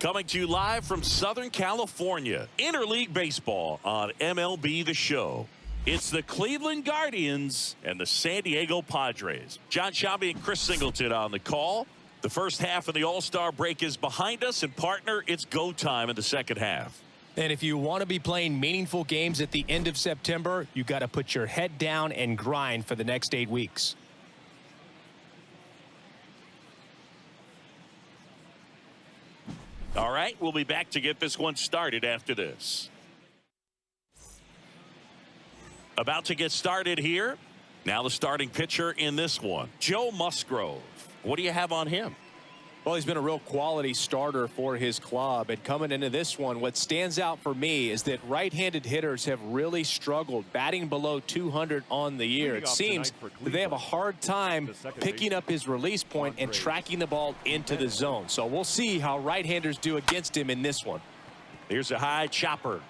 Coming to you live from Southern California, Interleague Baseball on MLB The Show. It's the Cleveland Guardians and the San Diego Padres. John Sciambi and Chris Singleton on the call. The first half of the All-Star break is behind us, and partner, it's go time in the second half. And if you want to be playing meaningful games at the end of September, you got to put your head down and grind for the next 8 weeks. All right, we'll be back to get this one started after this. About to get started here. Now the starting pitcher in this one, Joe Musgrove. What do you have on him? Well, he's been a real quality starter for his club. And coming into this one, what stands out for me is that right-handed hitters have really struggled, batting below 200 on the year. It seems that they have a hard time picking up his release point and tracking the ball into the zone. So we'll see how right-handers do against him in this one. Here's a high chopper.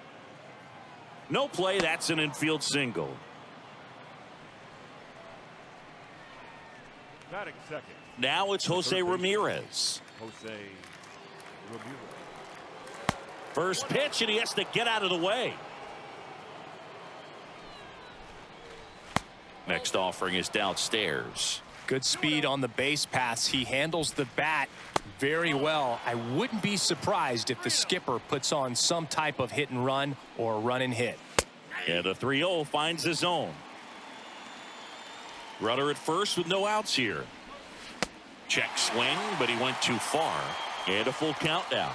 No play. That's an infield single. Batting second. Now it's Jose Ramirez. First pitch, and he has to get out of the way. Next offering is downstairs. Good speed on the base paths. He handles the bat very well. I wouldn't be surprised if the skipper puts on some type of hit and run or run and hit. And the 3-0 finds his own. Runner at first with no outs here. Check swing, but he went too far. And a full count now.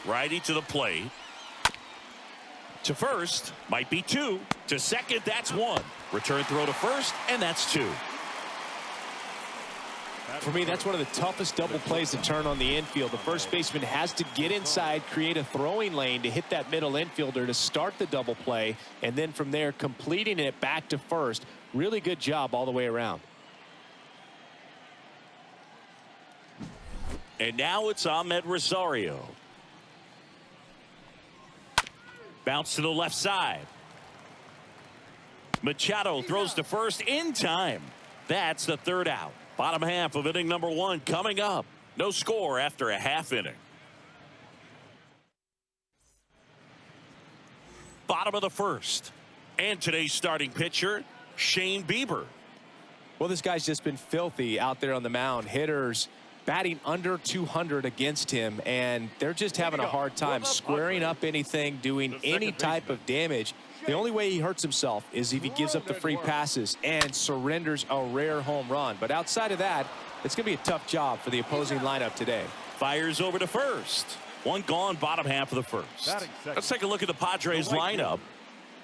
Righty to the plate. To first, might be 2. To second, that's 1. Return throw to first, and that's 2. For me, that's one of the toughest double plays to turn on the infield. The first baseman has to get inside, create a throwing lane to hit that middle infielder to start the double play, and then from there completing it back to first. Really good job all the way around. And now it's Ahmed Rosario. Bounce to the left side. Machado throws to first in time. That's the 3rd out. Bottom half of inning number 1 coming up. No score after a half inning. Bottom of the 1st. And today's starting pitcher, Shane Bieber. Well, this guy's just been filthy out there on the mound. Hitters batting under 200 against him, and they're just having a hard time squaring up anything, doing any type of damage. The only way he hurts himself is if he gives up the free passes and surrenders a rare home run. But outside of that, it's going to be a tough job for the opposing lineup today. Fires over to first. 1 gone, bottom half of the 1st. Let's take a look at the Padres lineup.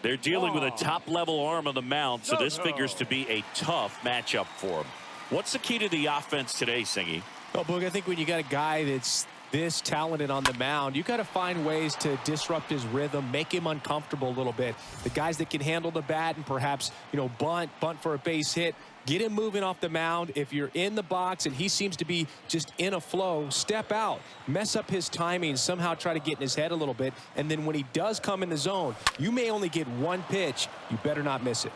They're dealing with a top-level arm on the mound, so this figures to be a tough matchup for them. What's the key to the offense today, Singy? Well, Boog, I think when you got a guy that's this talented on the mound, you got to find ways to disrupt his rhythm, make him uncomfortable a little bit. The guys that can handle the bat and perhaps, bunt for a base hit, get him moving off the mound. If you're in the box and he seems to be just in a flow, step out, mess up his timing, somehow try to get in his head a little bit. And then when he does come in the zone, you may only get 1 pitch. You better not miss it.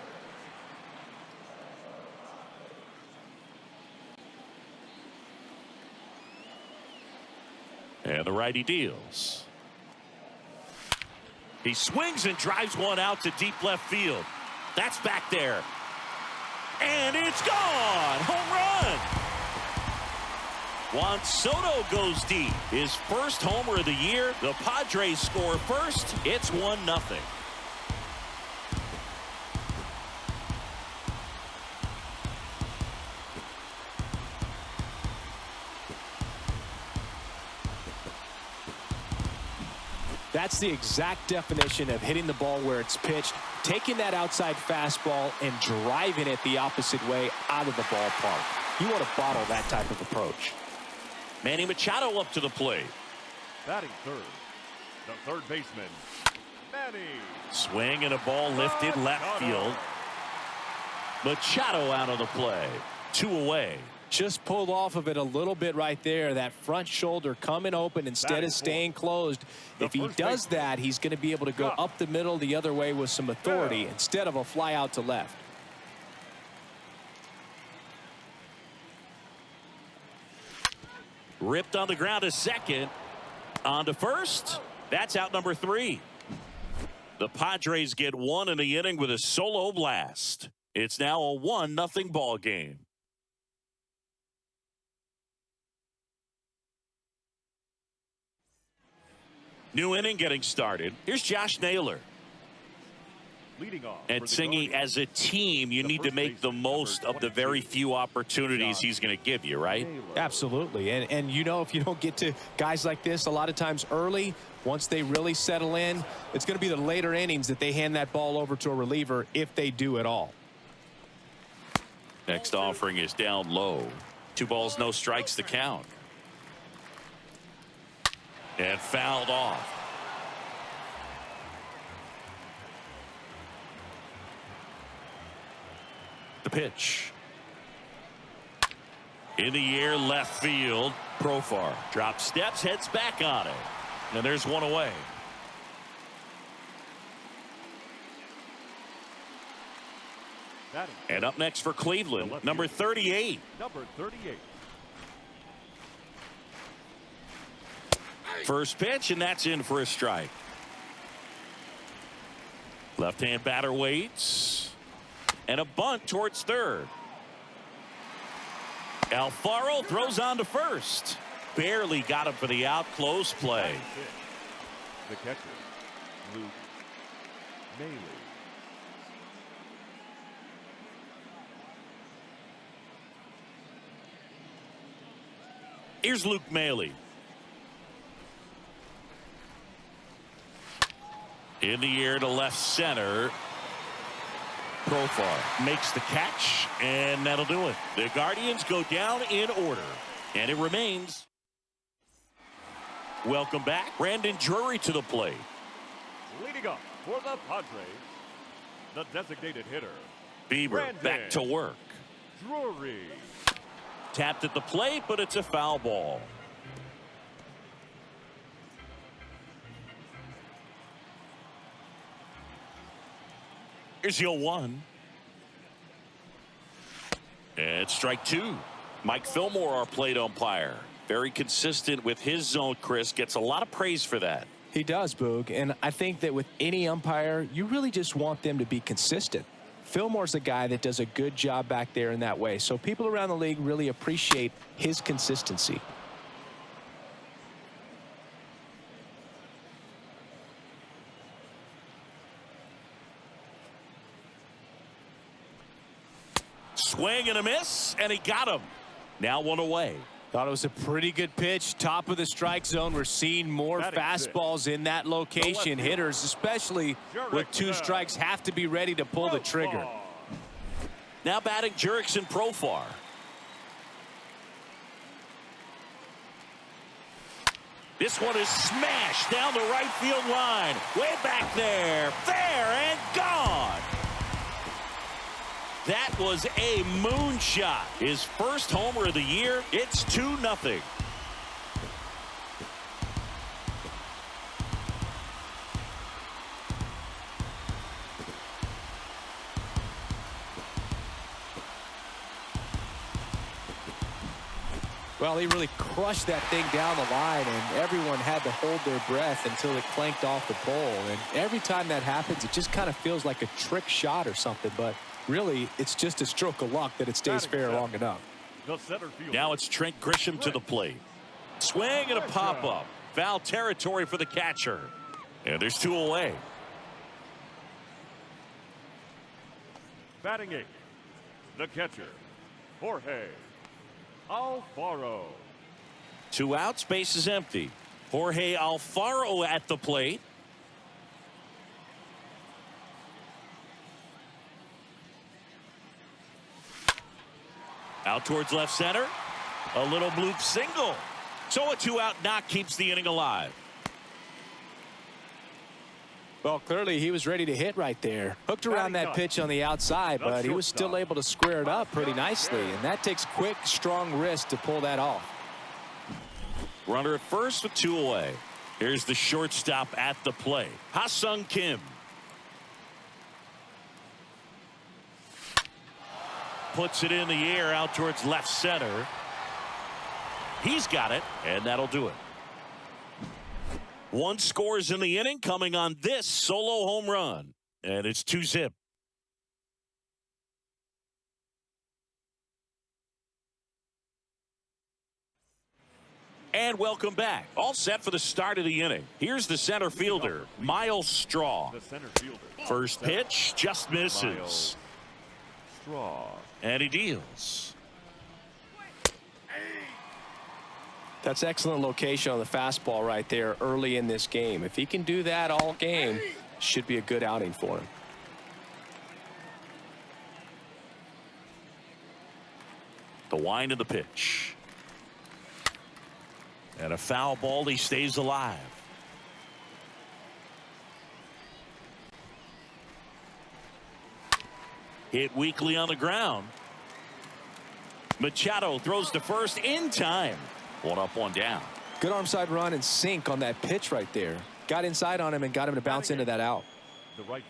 And the righty deals. He swings and drives one out to deep left field. That's back there. And it's gone. Home run. Juan Soto goes deep. His first homer of the year. The Padres score first. It's 1-0. That's the exact definition of hitting the ball where it's pitched, taking that outside fastball and driving it the opposite way out of the ballpark. You want to bottle that type of approach. Manny Machado up to the plate. Batting third, the 3rd baseman, Manny. Swing and a ball lifted left field. Machado out of the play. 2 away. Just pulled off of it a little bit right there. That front shoulder coming open instead of staying closed. If he does that, he's going to be able to go up the middle the other way with some authority instead of a fly out to left. Ripped on the ground to second. On to first. That's out number 3. The Padres get one in the inning with a solo blast. It's now a 1-0 ball game. New inning getting started. Here's Josh Naylor. Leading off And Singy, as a team, you need to make the most of the very few opportunities he's going to give you, right? Absolutely. And you know, if you don't get to guys like this a lot of times early, once they really settle in, it's going to be the later innings that they hand that ball over to a reliever, if they do at all. Next offering is down low. 2 balls, no strikes to count. And fouled off. The pitch. In the air, left field. Profar drops steps, heads back on it. And there's one away. And up next for Cleveland, number 38. Number 38. First pitch, and that's in for a strike. Left-hand batter waits. And a bunt towards third. Alfaro throws on to first. Barely got him for the out. Close play. The catcher, Luke Maile. Here's Luke Maile. In the air to left center. Profar makes the catch, and that'll do it. The Guardians go down in order, and it remains. Welcome back. Brandon Drury to the plate. Leading up for the Padres, the designated hitter, Bieber Brandon back to work. Drury. Tapped at the plate, but it's a foul ball. Here's the 0-1. And strike 2. Mike Fillmore, our plate umpire. Very consistent with his zone, Chris. Gets a lot of praise for that. He does, Boog. And I think that with any umpire, you really just want them to be consistent. Fillmore's a guy that does a good job back there in that way. So people around the league really appreciate his consistency. Swing and a miss, and he got him. Now one away. Thought it was a pretty good pitch. Top of the strike zone. We're seeing more fastballs in that location. Hitters, especially with 2 strikes, have to be ready to pull the trigger. Now batting Jurickson Profar. This one is smashed down the right field line. Way back there. Fair and gone. That was a moonshot. His first homer of the year. It's 2-0. Well, he really crushed that thing down the line, and everyone had to hold their breath until it clanked off the pole. And every time that happens, it just kind of feels like a trick shot or something. But really, it's just a stroke of luck that it stays fair long enough. Now it's Trent Grisham to the plate. Swing and a pop-up. Foul territory for the catcher. And there's 2 away. Batting 8, the catcher, Jorge Alfaro. 2 outs, base is empty. Jorge Alfaro at the plate. Out towards left center. A little bloop single. So a 2-out knock keeps the inning alive. Well, clearly he was ready to hit right there. Hooked around that pitch on the outside, but he was still able to square it up pretty nicely. And that takes quick, strong wrist to pull that off. Runner at first with 2 away. Here's the shortstop at the plate. Ha-Sung Kim. Puts it in the air out towards left center. He's got it, and that'll do it. One scores in the inning coming on this solo home run, and it's 2-zip. And welcome back. All set for the start of the inning. Here's the center fielder, Miles Straw. First pitch just misses. And he deals. That's excellent location on the fastball right there early in this game. If he can do that all game, should be a good outing for him. The wind of the pitch. And a foul ball. He stays alive. Hit weakly on the ground. Machado throws to first in time. One up, one down. Good arm side run and sink on that pitch right there. Got inside on him and got him to bounce into that out.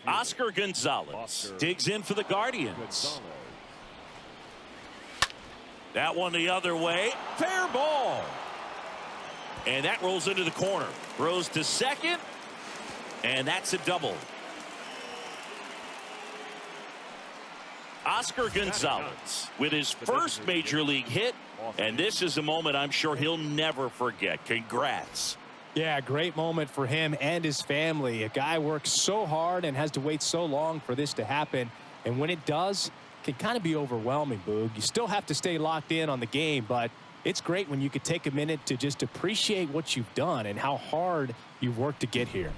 Oscar Gonzalez digs in for the Guardians. That one the other way. Fair ball. And that rolls into the corner. Throws to second. And that's a double. Oscar Gonzalez with his first major league hit. And this is a moment I'm sure he'll never forget. Congrats. Yeah, great moment for him and his family. A guy works so hard and has to wait so long for this to happen. And when it does, it can kind of be overwhelming, Boog. You still have to stay locked in on the game, but it's great when you could take a minute to just appreciate what you've done and how hard you've worked to get here.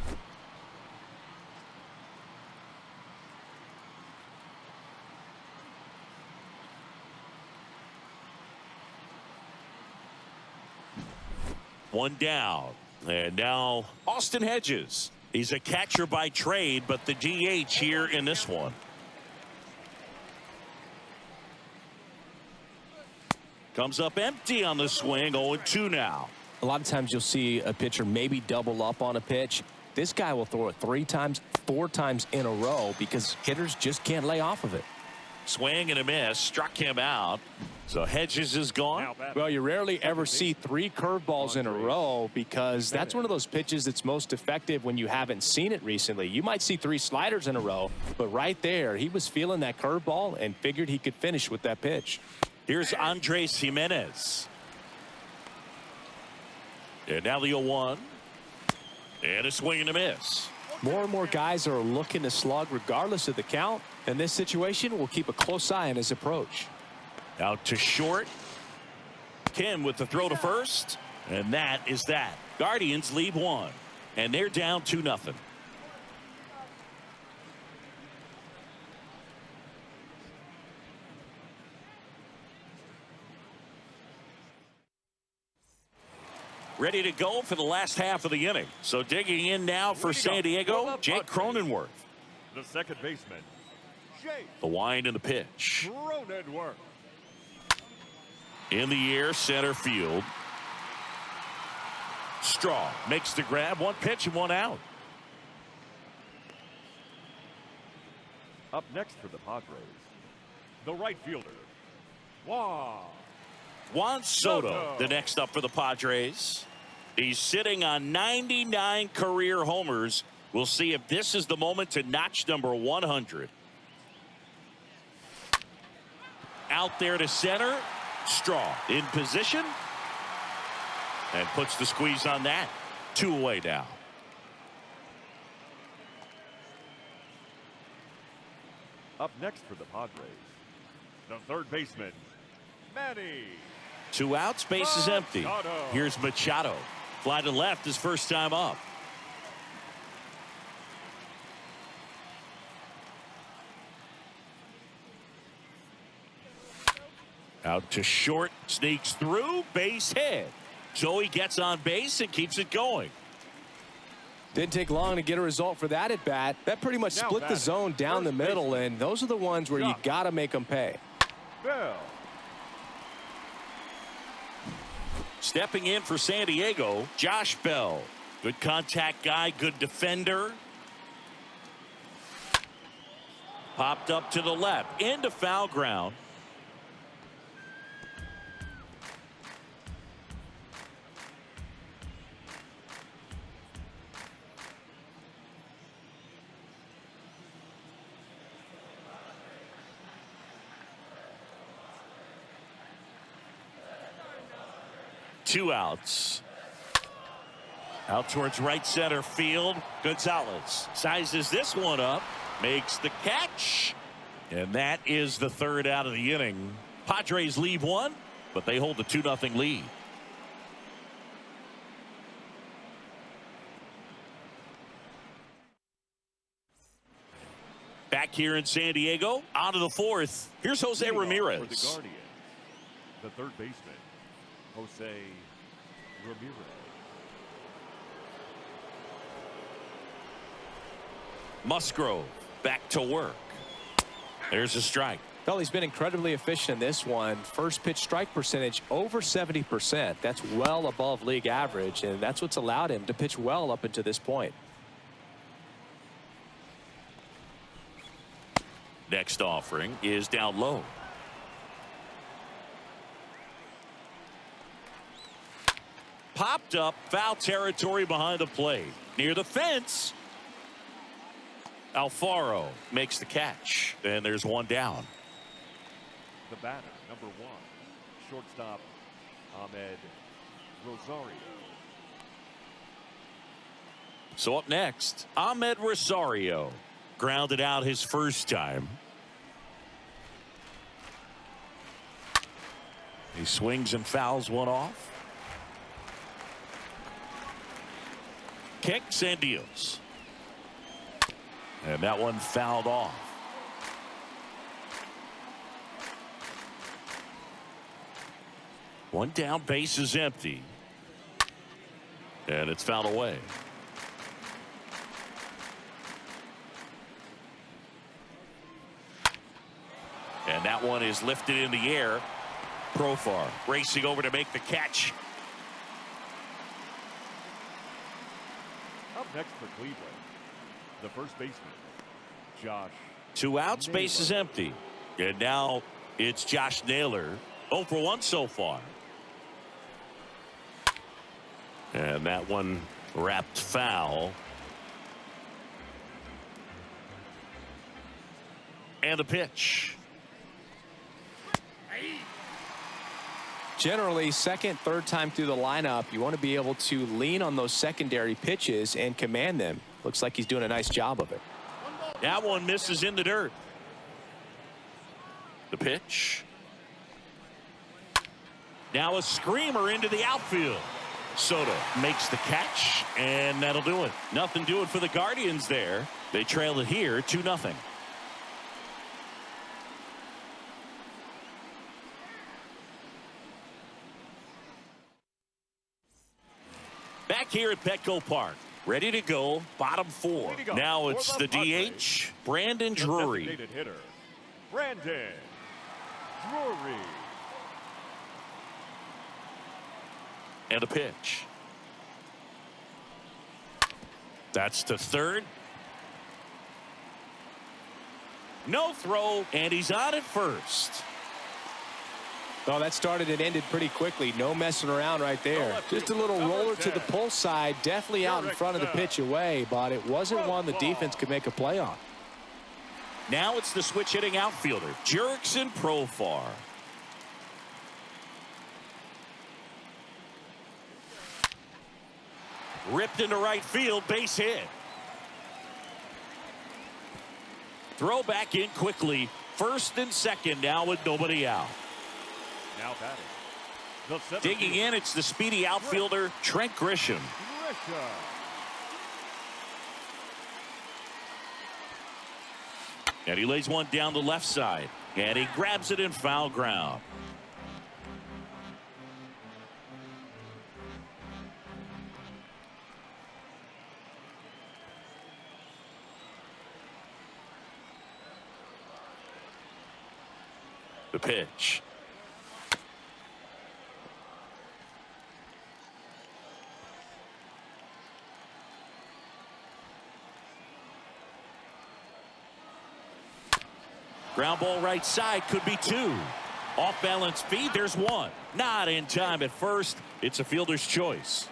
One down. And now Austin Hedges. He's a catcher by trade, but the DH here in this one. Comes up empty on the swing. 0-2 now. A lot of times you'll see a pitcher maybe double up on a pitch. This guy will throw it 3 times, 4 times in a row because hitters just can't lay off of it. Swing and a miss. Struck him out. So Hedges is gone. Well, you rarely ever see 3 curveballs in a row because that's one of those pitches that's most effective when you haven't seen it recently. You might see 3 sliders in a row, but right there, he was feeling that curveball and figured he could finish with that pitch. Here's Andres Jimenez. And now the 0-1. And a swing and a miss. More and more guys are looking to slug regardless of the count. In this situation, we'll keep a close eye on his approach. Out to short. Kim with the throw to first. And that is that. Guardians lead 1. And they're down 2-0. Ready to go for the last half of the inning. So digging in now for San Diego, Jake Cronenworth. The second baseman, Jake. The wind and the pitch. Cronenworth. In the air, center field. Straw makes the grab. 1 pitch and 1 out. Up next for the Padres, the right fielder, Juan Soto, the next up for the Padres. He's sitting on 99 career homers. We'll see if this is the moment to notch number 100. Out there to center. Straw in position. And puts the squeeze on that. 2 away now. Up next for the Padres, the third baseman, Manny. 2 outs, base is empty. Here's Machado. Fly to left his first time up. Out to short, sneaks through, base hit. So he gets on base and keeps it going. Didn't take long to get a result for that at bat. That pretty much split the zone down the middle, and those are the ones where you got to make them pay. Bell. Stepping in for San Diego, Josh Bell. Good contact guy, good defender. Popped up to the left, into foul ground. 2 outs. Out towards right center field. Gonzalez sizes this one up, makes the catch, and that is the 3rd out of the inning. Padres leave 1, but they hold the 2-0 lead. Back here in San Diego, on to the 4th. Here's Jose Ramirez. For the Guardians, the 3rd baseman, Jose Ramirez. Musgrove back to work. There's a strike. Well, he's been incredibly efficient in this one. First pitch strike percentage over 70%. That's well above league average, and that's what's allowed him to pitch well up until this point. Next offering is down low. Popped up, foul territory behind the plate. Near the fence. Alfaro makes the catch, and there's 1 down. The batter, number 1, shortstop Ahmed Rosario. So up next, Ahmed Rosario. Grounded out his first time. He swings and fouls one off. Kicks and deals. And that one fouled off. One down, base is empty. And it's fouled away. And that one is lifted in the air. Profar racing over to make the catch. Up next for Cleveland, the 1st baseman, Josh. 2 outs, base is empty. And now it's Josh Naylor. 0 for 1 so far. And that one wrapped foul. And the pitch. Generally, 2nd, 3rd time through the lineup, you want to be able to lean on those secondary pitches and command them. Looks like he's doing a nice job of it. That one misses in the dirt. The pitch. Now a screamer into the outfield. Soto makes the catch, and that'll do it. Nothing doing for the Guardians there. They trail it here 2-0. Back here at Petco Park, ready to go, bottom 4. Now it's the DH, Brandon Drury. Designated hitter, Brandon Drury. And a pitch. That's to 3rd. No throw, and he's on at 1st. Oh, that started and ended pretty quickly. No messing around right there. Just a little roller to the pull side. Definitely out in front of the pitch away, but it wasn't one the defense could make a play on. Now it's the switch hitting outfielder, Jurickson Profar. Ripped into right field, base hit. Throw back in quickly. 1st and 2nd now with nobody out. Now batting. Digging in, it's the speedy outfielder, Trent Grisham. And he lays one down the left side. And he grabs it in foul ground. The pitch. Ground ball right side, could be 2. Off balance feed, there's 1. Not in time at 1st. It's a fielder's choice.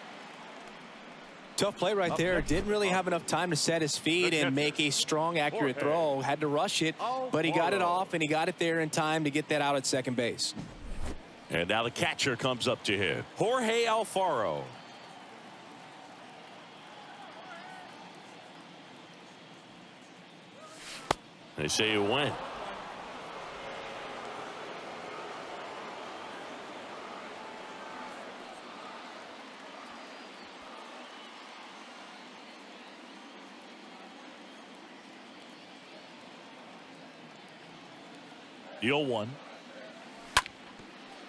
Tough play right there. Didn't really have enough time to set his feet and make a strong, accurate throw. Had to rush it, but he got it off, and he got it there in time to get that out at 2nd base. And now the catcher comes up to hit. Jorge Alfaro. They say you win. The 0-1.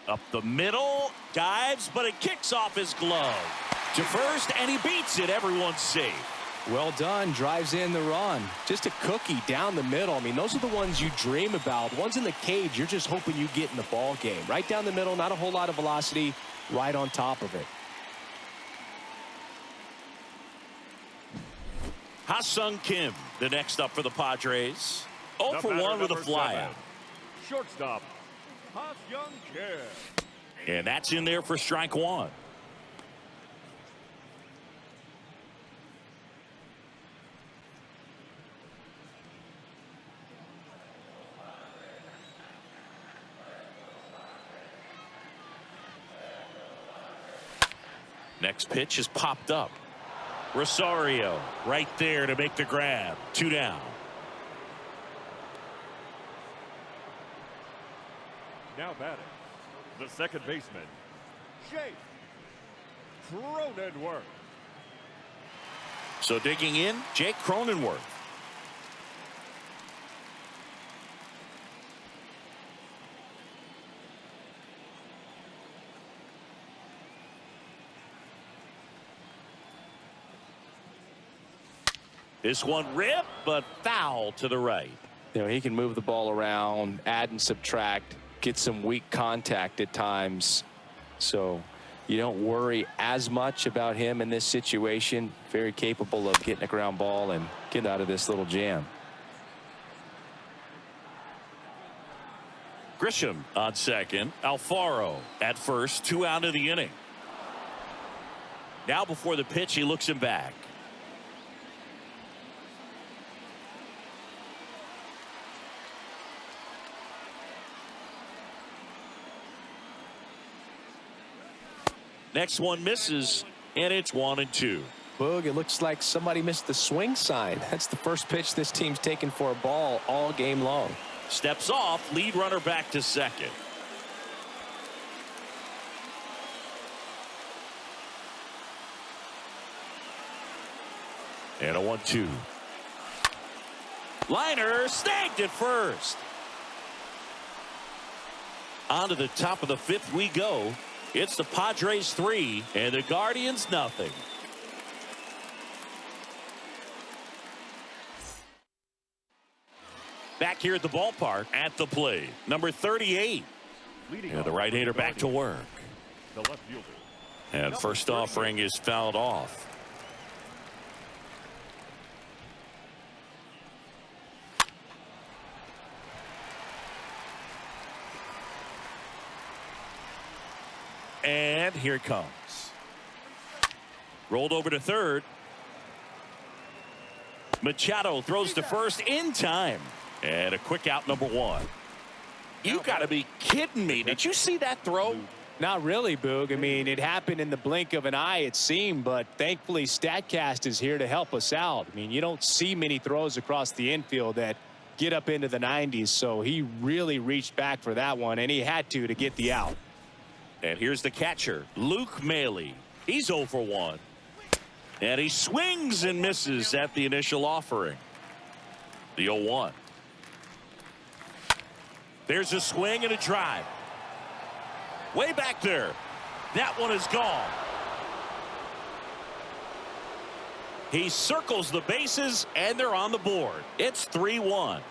Up the middle. Dives, but it kicks off his glove. To first, and he beats it. Everyone's safe. Well done. Drives in the run. Just a cookie down the middle. I mean, those are the ones you dream about. Ones in the cage, you're just hoping you get in the ball game. Right down the middle, not a whole lot of velocity. Right on top of it. Ha-Sung Kim, the next up for the Padres. 0 for 1 with a flyout. Shortstop, Ha-Sung Kim. And that's in there for strike one. Next pitch is popped up. Rosario right there to make the grab. 2 down. Now batting, the second baseman, Jake Cronenworth. So digging in, Jake Cronenworth. This one ripped, but foul to the right. You know, he can move the ball around, add and subtract, get some weak contact at times. So you don't worry as much about him in this situation. Very capable of getting a ground ball and getting out of this little jam. Grisham on second. Alfaro at first. 2 out of the inning. Now before the pitch, he looks him back. Next one misses, and it's 1-2. Boog, it looks like somebody missed the swing sign. That's the first pitch this team's taken for a ball all game long. Steps off, lead runner back to second. And a 1-2. Liner snagged at first. On to the top of the 5th we go. It's the Padres 3 and the Guardians nothing. Back here at the ballpark at the plate, number 38. And the right-hander back to work. The left fielder. And first offering is fouled off. And here it comes. Rolled over to third. Machado throws to first in time. And a quick out, number 1. You got to be kidding me. Did you see that throw? Not really, Boog. I mean, it happened in the blink of an eye, it seemed, but thankfully StatCast is here to help us out. I mean, you don't see many throws across the infield that get up into the 90s, so he really reached back for that one, and he had to get the out. And here's the catcher, Luke Maile. He's 0 for 1. And he swings and misses at the initial offering. The 0-1. There's a swing and a drive. Way back there. That one is gone. He circles the bases, and they're on the board. It's 3-1.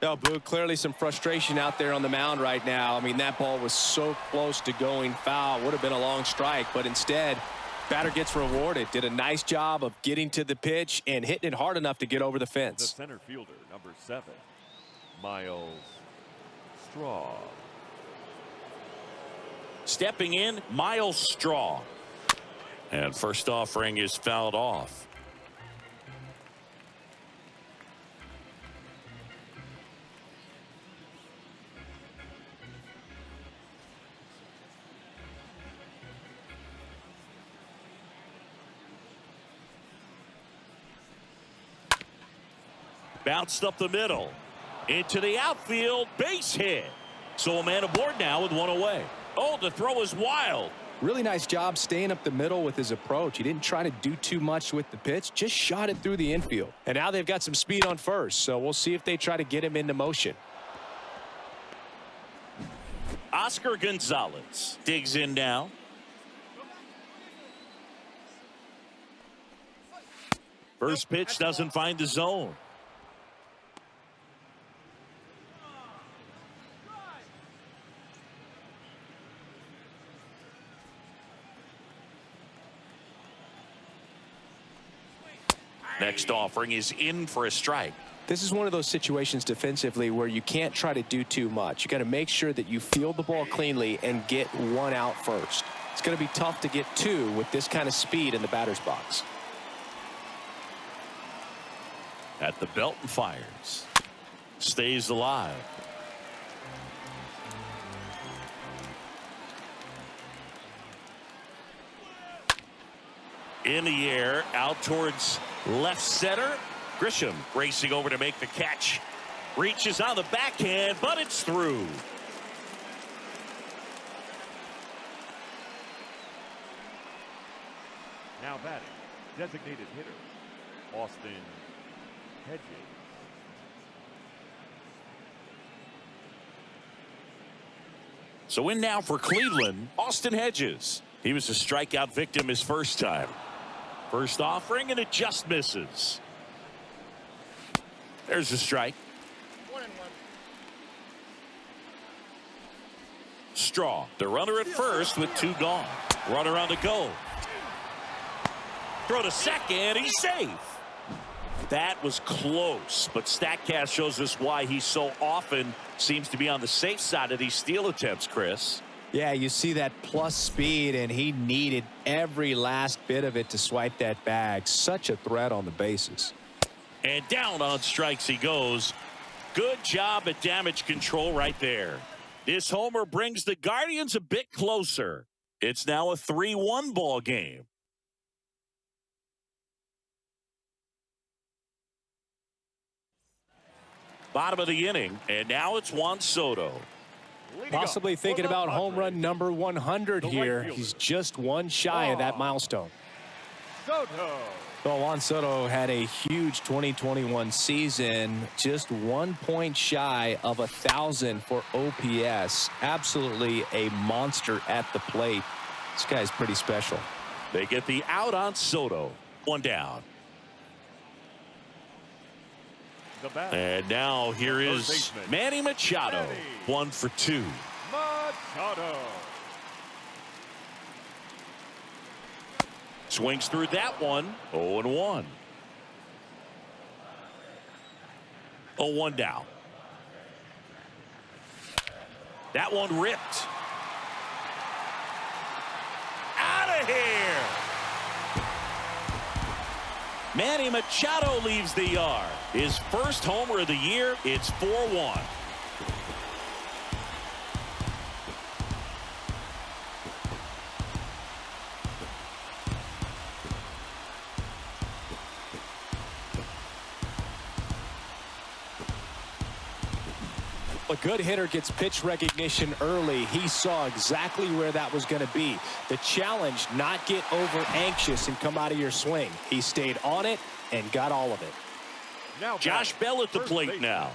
No, Boog, clearly some frustration out there on the mound right now. I mean, that ball was so close to going foul. Would have been a long strike, but instead, batter gets rewarded. Did a nice job of getting to the pitch and hitting it hard enough to get over the The fence. center fielder, number 7, Miles Straw. Stepping in, Miles Straw. And first offering is fouled off. Bounced up the middle. Into the outfield. Base hit. So a man aboard now with one away. Oh, the throw is wild. Really nice job staying up the middle with his approach. He didn't try to do too much with the pitch. Just shot it through the infield. And now they've got some speed on first. So we'll see if they try to get him into motion. Oscar Gonzalez digs in now. First pitch doesn't find the zone. Next offering is in for a strike. This is one of those situations defensively where you can't try to do too much. You got to make sure that you field the ball cleanly and get one out first. It's going to be tough to get two with this kind of speed in the batter's box. At the belt and fires. Stays alive. In the air, out towards left center. Grisham racing over to make the catch. Reaches on the backhand, but it's through. Now batting, designated hitter, Austin Hedges. So in now for Cleveland, Austin Hedges. He was a strikeout victim his first time. First offering, and it just misses. There's a strike. 1-1. Straw, the runner at first with two gone. Runner on the go. Throw to second, he's safe. That was close, but StatCast shows us why he so often seems to be on the safe side of these steal attempts, Chris. Yeah, you see that plus speed, and he needed every last bit of it to swipe that bag. Such a threat on the bases. And down on strikes he goes. Good job at damage control right there. This homer brings the Guardians a bit closer. It's now a 3-1 ball game. Bottom of the inning, and now it's Juan Soto. Possibly thinking about home run number 100 here. He's just one shy of that milestone. Soto. Well, Juan Soto had a huge 2021 season, just 1 point shy of 1,000 for OPS. Absolutely a monster at the plate. This guy's pretty special. They get the out on Soto. One down. And now here is Manny Machado. 1 for 2. Machado. Swings through that one. 0-1. 0-1 down. That one ripped. Out of here. Manny Machado leaves the yard. His first homer of the year. It's 4-1. A good hitter gets pitch recognition early. He saw exactly where that was going to be. The challenge, not get over anxious and come out of your swing. He stayed on it and got all of it. Now Josh Bell at the plate base. now.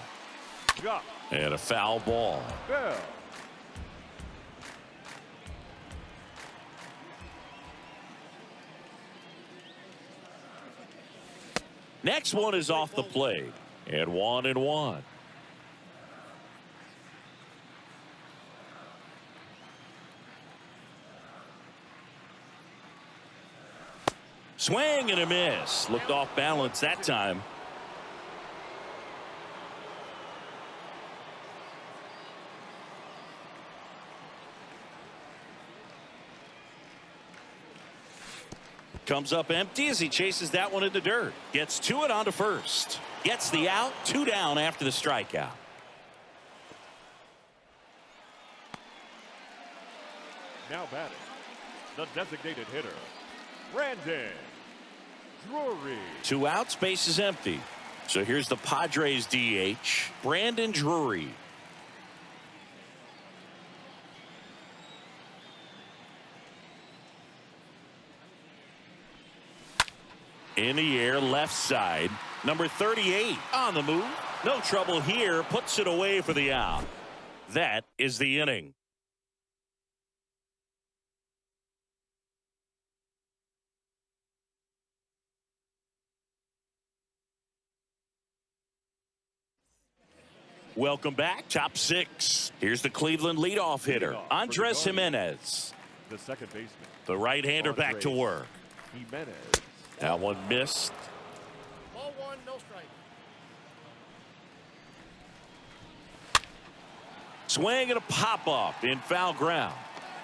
Josh And a foul ball. Bell. Next one is off the plate. And 1-1. Swing and a miss. Looked off balance that time. comes up empty as he chases that one in the dirt. Gets to it onto first. Gets the out. 2 down after the strikeout. Now batting, the designated hitter, Brandon Drury. 2 outs, base is empty. So here's the Padres DH, Brandon Drury. In the air, left side. Number 38 on the move. No trouble here. Puts it away for the out. That is the inning. Welcome back. Top 6. Here's the Cleveland leadoff hitter, Andres Jimenez. The second baseman. The right-hander back to work. Jimenez. That one missed. Ball 1, no strike. Swing and a pop-up in foul ground.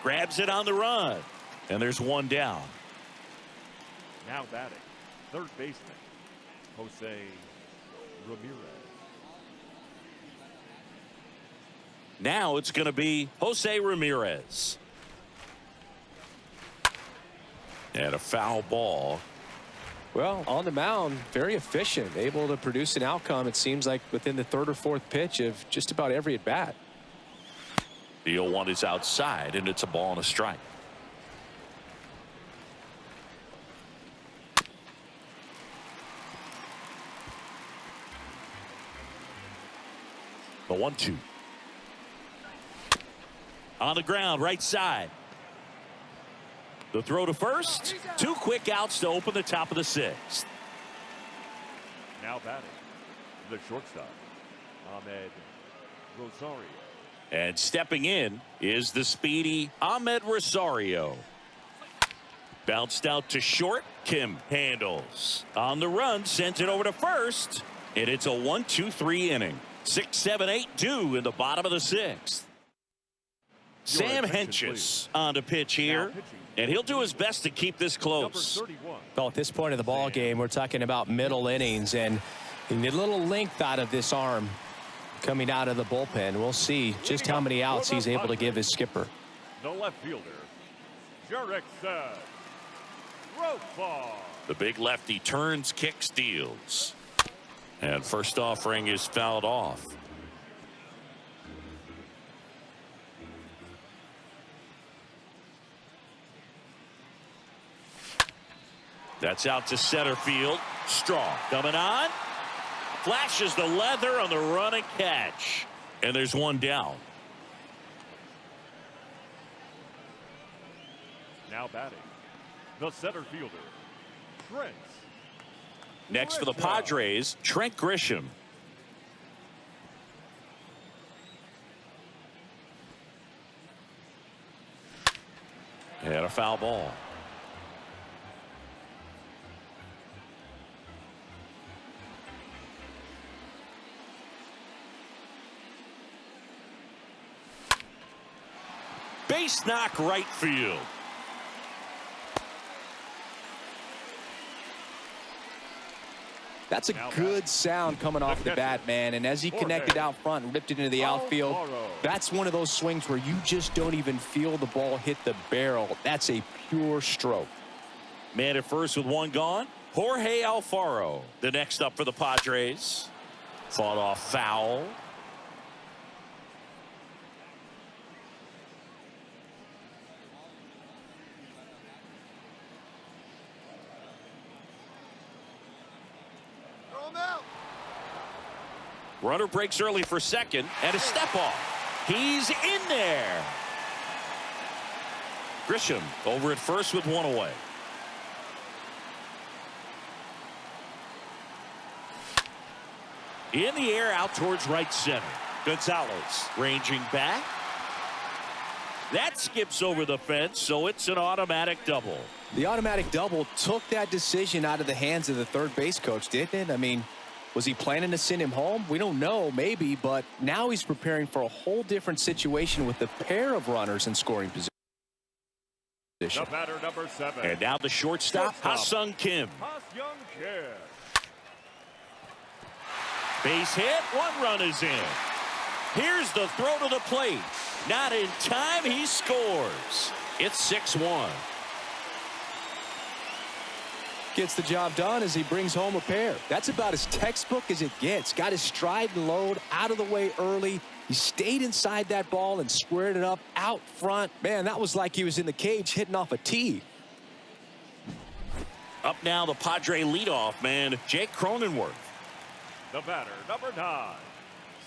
Grabs it on the run. And there's 1 down. Now batting, third baseman, Jose Ramirez. Now it's going to be Jose Ramirez. And a foul ball. Well, on the mound, very efficient, able to produce an outcome, it seems like, within the 3rd or 4th pitch of just about every at-bat. The 0-1 is outside, and it's a ball and a strike. The 1-2. On the ground, right side. The throw to first. 2 quick outs to open the top of the 6th. Now batting, the shortstop, Ahmed Rosario. And stepping in is the speedy Ahmed Rosario. Bounced out to short. Kim handles. On the run, sends it over to first. And it's a 1-2-3 inning. 6, 7, 8 due in the bottom of the 6th. Sam Henches on to pitch here, and he'll do his best to keep this close. Well, at this point of the ball game, we're talking about middle innings, and you need a little length out of this arm coming out of the bullpen. We'll see just how many outs he's able to give his skipper. The left fielder, Jurickson Profar. The big lefty turns, kicks, deals. And first offering is fouled off. That's out to center field. Strong coming on. Flashes the leather on the run and catch. And there's 1 down. Now batting, the center fielder, Trent. Next for the Padres, Trent Grisham. And a foul ball. Base knock right field. That's a good sound coming off the bat, man. And as he connected out front and ripped it into the outfield, that's one of those swings where you just don't even feel the ball hit the barrel. That's a pure stroke. Man at first with 1 gone. Jorge Alfaro, the next up for the Padres. Fought off foul. Runner breaks early for second, and a step off. He's in there. Grisham over at first with 1 away. In the air out towards right center. Gonzalez ranging back. That skips over the fence, so it's an automatic double. The automatic double took that decision out of the hands of the third base coach, didn't it? I mean, was he planning to send him home? We don't know, maybe, but now he's preparing for a whole different situation with the pair of runners in scoring position. The batter, number 7. And now the shortstop, Ha-Sung Kim. Ha-Sung Kim. Base hit, 1 run is in. Here's the throw to the plate. Not in time, he scores. It's 6-1. Gets the job done as he brings home a pair. That's about as textbook as it gets. Got his stride and load out of the way early. He stayed inside that ball and squared it up out front. Man, that was like he was in the cage hitting off a tee. Up now, the Padre leadoff man, Jake Cronenworth. The batter, number 9.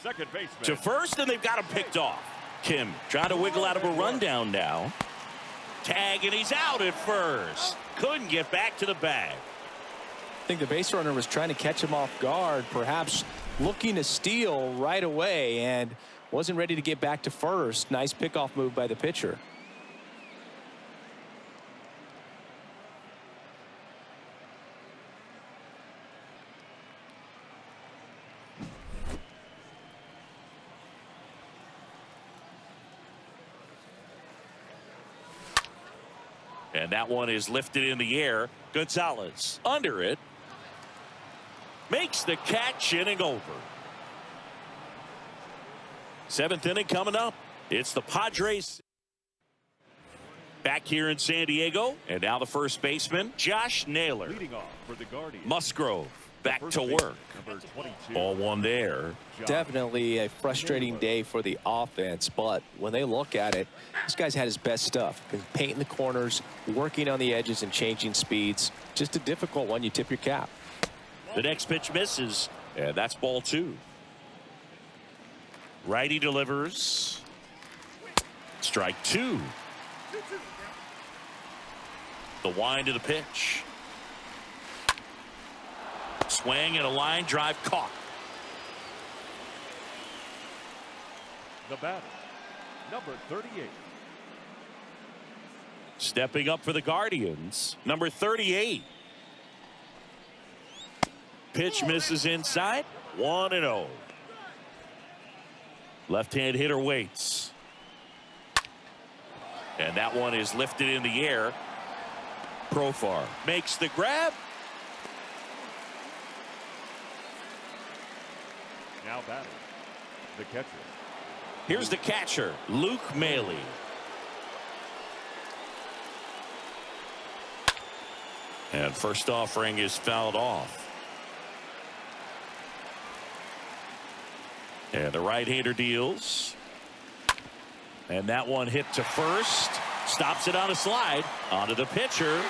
Second baseman. To first, and they've got him picked off. Kim trying to wiggle out of a rundown now. Tag, and he's out at first. Couldn't get back to the bag. I think the base runner was trying to catch him off guard, perhaps looking to steal right away, and wasn't ready to get back to first. Nice pickoff move by the pitcher. And that one is lifted in the air. Gonzalez under it. Makes the catch, inning over. 7th inning coming up. It's the Padres back here in San Diego. And now the first baseman, Josh Naylor. Leading off for the Guardians. Musgrove back to work. Number 22. Ball 1 there. Definitely a frustrating day for the offense, but when they look at it, this guy's had his best stuff. Painting the corners, working on the edges, and changing speeds. Just a difficult one. You tip your cap. The next pitch misses, and that's ball 2. Righty delivers. Strike 2. The wind to the pitch. Swing and a line drive caught. The batter, number 38. Stepping up for the Guardians, number 38. Pitch misses inside. 1-0. Left-hand hitter waits. And that one is lifted in the air. Profar makes the grab. Now batting, the catcher. Here's the catcher, Luke Maley. And first offering is fouled off. And the right-hander deals. And that one hit to first. Stops it on a slide. Onto the pitcher.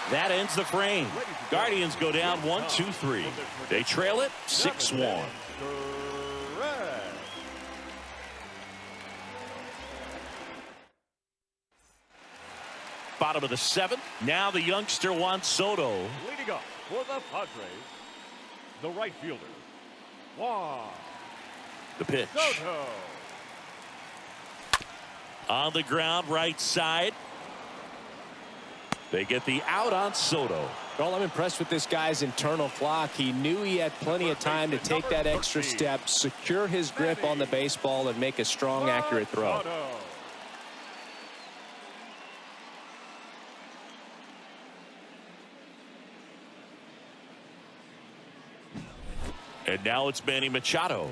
That ends the frame. Guardians go down 1-2-3. They trail it 6-1. Bottom of the 7th. Now the youngster Juan Soto. Leading up for the Padres, the right fielder, Juan The pitch. Soto. On the ground, right side. They get the out on Soto. Well, I'm impressed with this guy's internal clock. He knew he had plenty of time to take that extra step, secure his grip on the baseball, and make a strong, accurate throw. And now it's Manny Machado.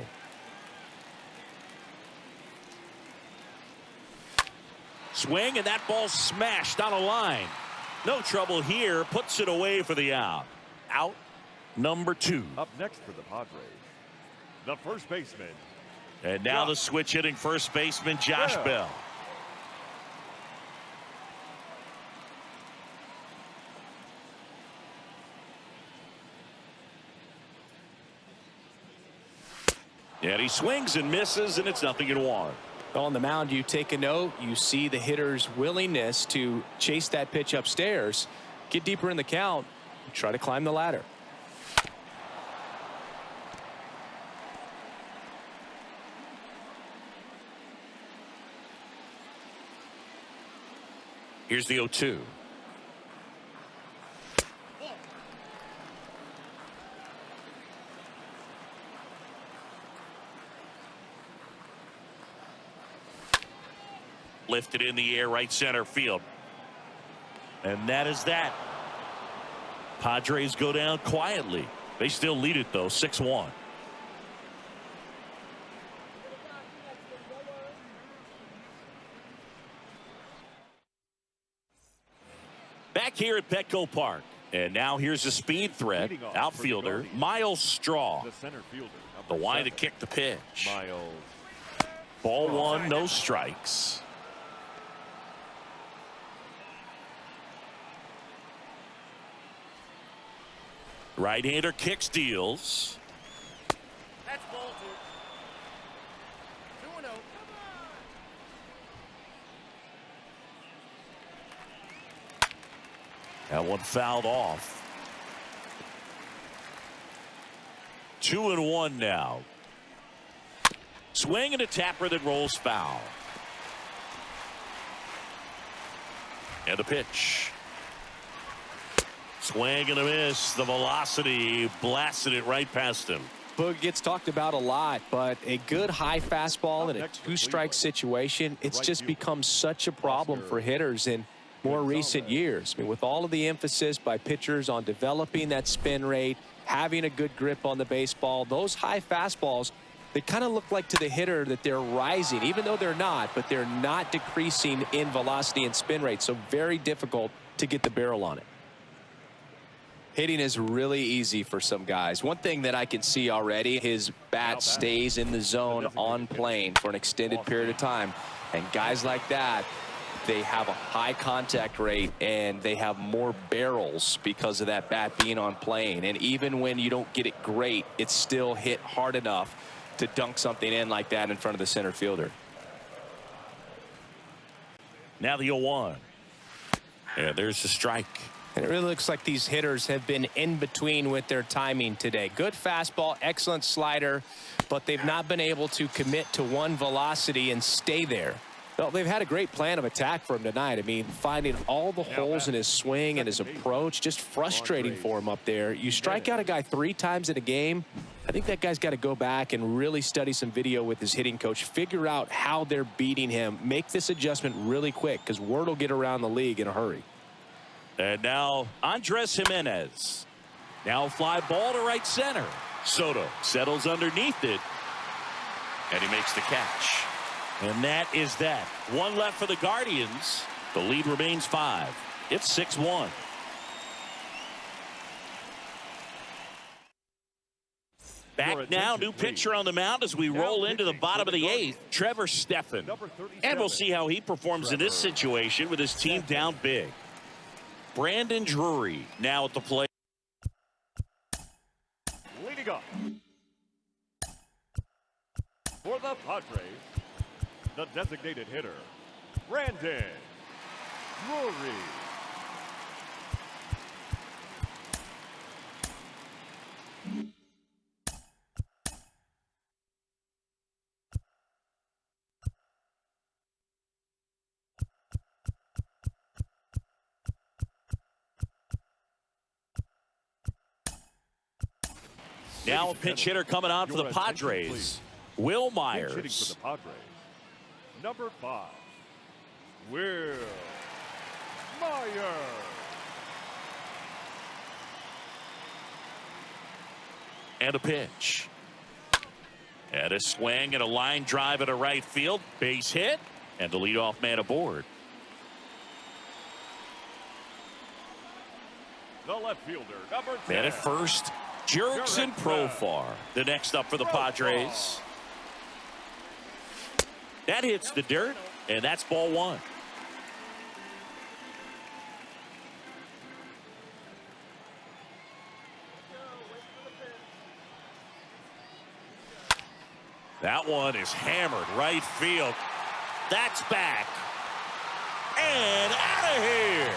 Swing, and that ball smashed on a line. No trouble here. Puts it away for the out. Out number 2. Up next for the Padres, the first baseman. And now the switch hitting first baseman, Josh Bell. And he swings and misses, and it's 0-1. On the mound, you take a note. You see the hitter's willingness to chase that pitch upstairs, get deeper in the count, try to climb the ladder. Here's the 0-2. Lifted in the air, right center field. And that is that. Padres go down quietly. They still lead it, though, 6-1. Back here at Petco Park. And now here's a speed threat. Outfielder, Miles Straw. The center fielder, The Y to kick the pitch. Miles. Ball one, no strikes. Right-hander kicks, deals. That's ball 2. 2-0. That one fouled off. 2-1 now. Swing and a tapper that rolls foul. And a pitch. Swing and a miss. The velocity blasted it right past him. Boog gets talked about a lot, but a good high fastball in a two-strike situation, it's just become such a problem for hitters in more recent years. I mean, with all of the emphasis by pitchers on developing that spin rate, having a good grip on the baseball, those high fastballs, they kind of look like to the hitter that they're rising, even though they're not, but they're not decreasing in velocity and spin rate. So very difficult to get the barrel on it. Hitting is really easy for some guys. One thing that I can see already, his bat stays in the zone on plane for an extended period of time. And guys like that, they have a high contact rate and they have more barrels because of that bat being on plane. And even when you don't get it great, it's still hit hard enough to dunk something in like that in front of the center fielder. Now the 0-1. And there's the strike. And it really looks like these hitters have been in between with their timing today. Good fastball, excellent slider, but they've not been able to commit to one velocity and stay there. Well, they've had a great plan of attack for him tonight. I mean, finding all the holes in his swing and his approach, just frustrating for him up there. You strike out a guy 3 times in a game, I think that guy's got to go back and really study some video with his hitting coach, figure out how they're beating him, make this adjustment really quick because word will get around the league in a hurry. And now Andres Jimenez. Now fly ball to right center. Soto settles underneath it. And he makes the catch. And that is that. One left for the Guardians. The lead remains 5. It's 6-1. Back now, new pitcher on the mound as we roll into the bottom of the 8th, Trevor Stephan. And we'll see how he performs in this situation with his team down big. Brandon Drury now at the plate. Leading up for the Padres, the designated hitter, Brandon Drury. Now a pinch hitter coming on for the Padres, Will Myers. Hitting for the Padres, number 5, Will Myers. And a pitch. And a swing and a line drive at a right field. Base hit. And the leadoff man aboard. The left fielder, number 10. Man at first, Jurickson Profar. The next up for the Padres. That hits the dirt, and that's ball 1. That one is hammered right field. That's back. And out of here.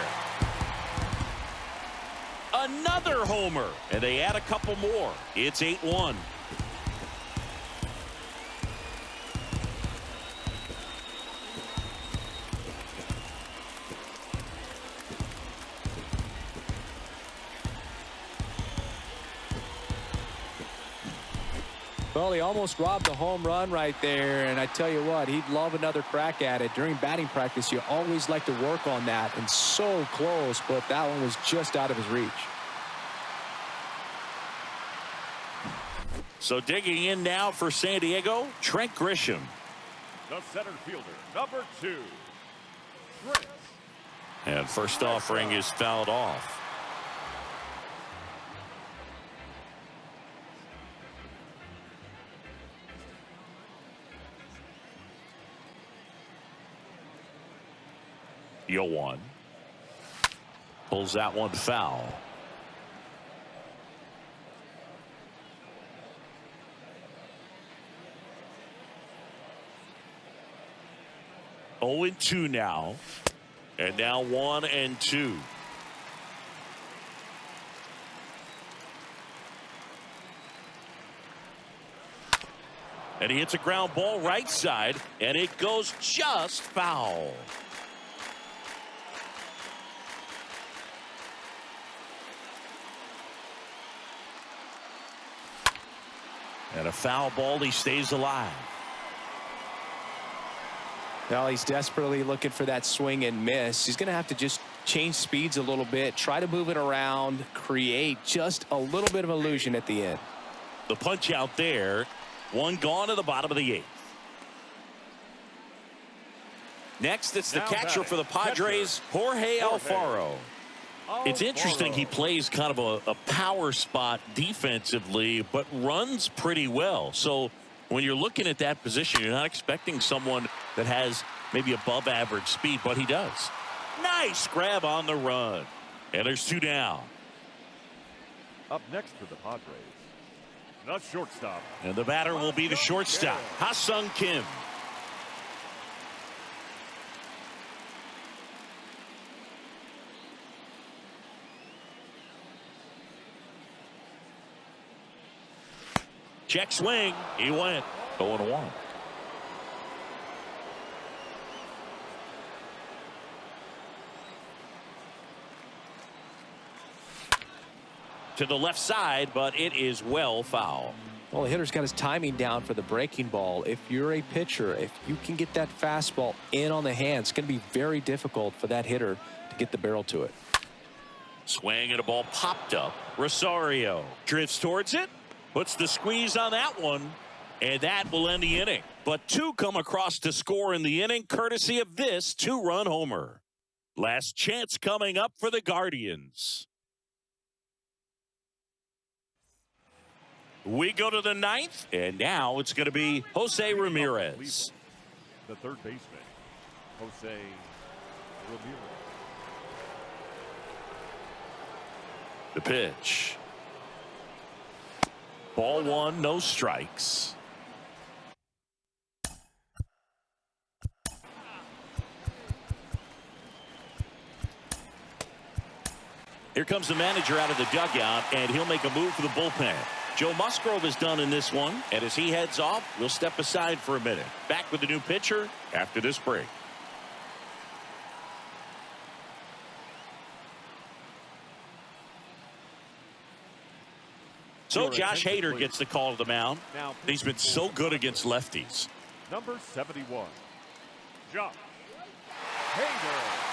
Another homer. And they add a couple more. It's 8-1. Well, he almost robbed a home run right there, and I tell you what, he'd love another crack at it. During batting practice, you always like to work on that, and so close, but that one was just out of his reach. So digging in now for San Diego, Trent Grisham. The center fielder, number 2, Trent. And first offering is fouled off. Yoan pulls that one foul. Oh and 2 now. And now 1 and 2. And he hits a ground ball right side, and it goes just foul. And a foul ball, he stays alive. Well, he's desperately looking for that swing and miss. He's going to have to just change speeds a little bit, try to move it around, create just a little bit of illusion at the end. The punch out there, one gone to the bottom of the 8th. Next, it's the catcher for the Padres, Jorge Alfaro. It's interesting, he plays kind of a power spot defensively, but runs pretty well. So when you're looking at that position, you're not expecting someone that has maybe above average speed, but he does. Nice grab on the run. And there's 2 down. Up next for the Padres, the shortstop. And the batter will be the shortstop, Ha-Sung Kim. Check swing. He went 0-1. To the left side, but it is well foul. Well, the hitter's got his timing down for the breaking ball. If you're a pitcher, if you can get that fastball in on the hand, it's going to be very difficult for that hitter to get the barrel to it. Swing and a ball popped up. Rosario drifts towards it. Puts the squeeze on that one, and that will end the inning. But 2 come across to score in the inning, courtesy of this 2-run homer. Last chance coming up for the Guardians. We go to the 9th, and now it's going to be Jose Ramirez. The third baseman, Jose Ramirez. The pitch. Ball 1, no strikes. Here comes the manager out of the dugout, and he'll make a move for the bullpen. Joe Musgrove is done in this one, and as he heads off, we'll step aside for a minute. Back with the new pitcher after this break. So Josh Hader gets the call to the mound. He's been so good against lefties. Number 71, Josh Hader.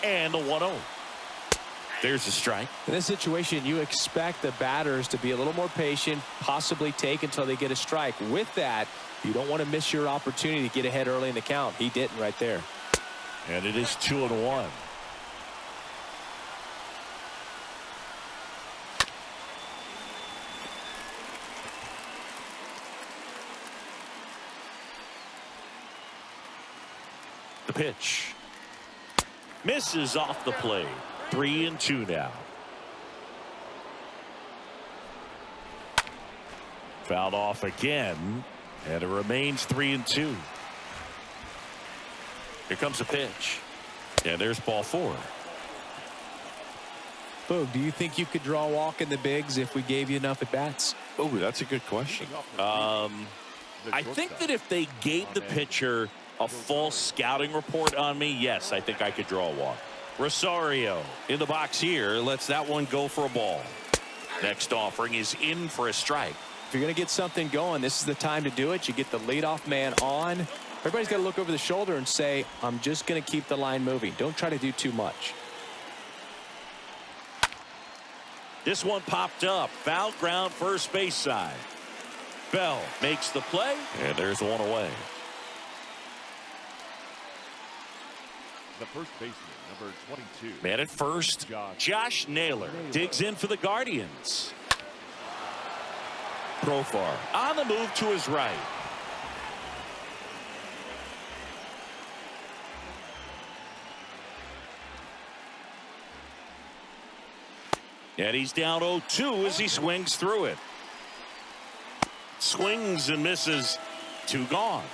And the 1-0. There's a strike. In this situation, you expect the batters to be a little more patient, possibly take until they get a strike. With that, you don't want to miss your opportunity to get ahead early in the count. He didn't right there. And it is 2-1. The pitch. Misses off the plate. 3-2 now. Fouled off again, and it remains 3-2. Here comes the pitch, and there's ball 4. Boog, do you think you could draw a walk in the bigs if we gave you enough at bats? Oh, that's a good question. I think that if they gave the pitcher A false scouting report on me? Yes, I think I could draw a walk. Rosario in the box here. Lets that one go for a ball. Next offering is in for a strike. If you're going to get something going, this is the time to do it. You get the leadoff man on. Everybody's got to look over the shoulder and say, I'm just going to keep the line moving. Don't try to do too much. This one popped up. Foul ground, first base side. Bell makes the play, and there's one away. The first baseman, number 22. Man at first, Josh Naylor digs in for the Guardians. Profar on the move to his right. And he's down 0-2 as he swings through it. Swings and misses. 2 gone.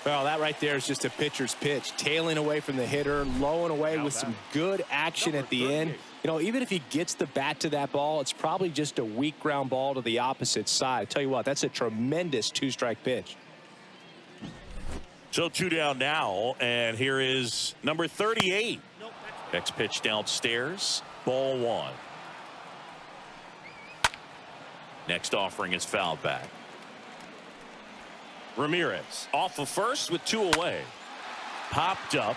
Well, that right there is just a pitcher's pitch. Tailing away from the hitter, low and away with some good action at the end. You know, even if he gets the bat to that ball, it's probably just a weak ground ball to the opposite side. I tell you what, that's a tremendous 2-strike pitch. So 2 down now, and here is number 38. Next pitch downstairs, ball 1. Next offering is fouled back. Ramirez off of first with 2 away. Popped up.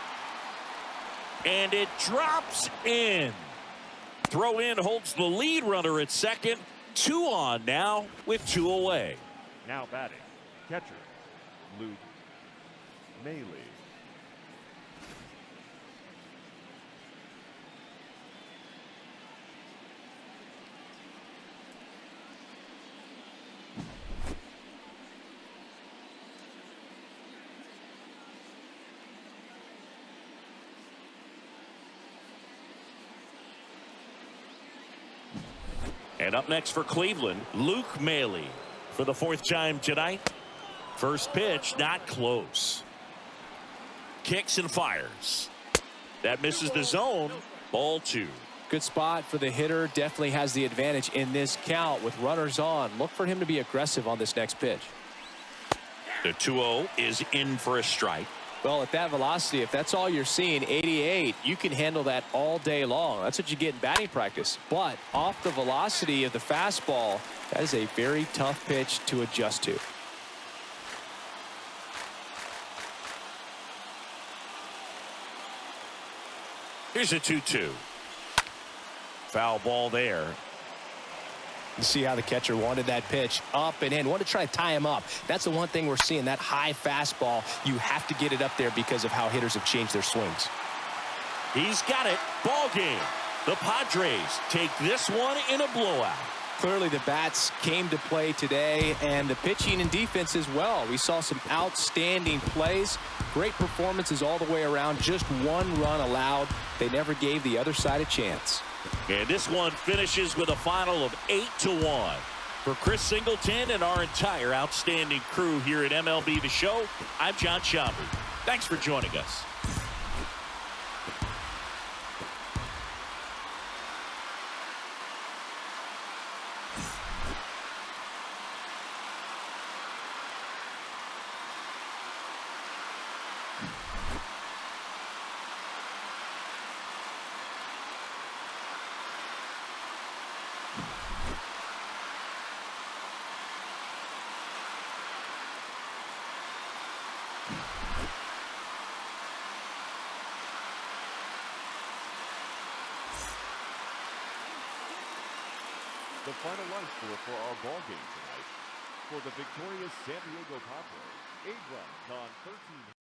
And it drops in. Throw in holds the lead runner at second. 2 on now with 2 away. Now batting, catcher, Luke Maley. And up next for Cleveland, Luke Maley for the 4th time tonight. First pitch, not close. Kicks and fires. That misses the zone. Ball 2. Good spot for the hitter. Definitely has the advantage in this count with runners on. Look for him to be aggressive on this next pitch. The 2-0 is in for a strike. Well, at that velocity, if that's all you're seeing, 88, you can handle that all day long. That's what you get in batting practice. But off the velocity of the fastball, that is a very tough pitch to adjust to. Here's a 2-2. Foul ball there. You see how the catcher wanted that pitch up and in. Wanted to try to tie him up. That's the one thing we're seeing, that high fastball. You have to get it up there because of how hitters have changed their swings. He's got it. Ball game. The Padres take this one in a blowout. Clearly the bats came to play today, and the pitching and defense as well. We saw some outstanding plays. Great performances all the way around. Just 1 run allowed. They never gave the other side a chance. And this one finishes with a final of 8-1. For Chris Singleton and our entire outstanding crew here at MLB The Show, I'm John Schaubbe. Thanks for joining us. The final line score for our ball game tonight. For the victorious San Diego Padres, 8 runs on 13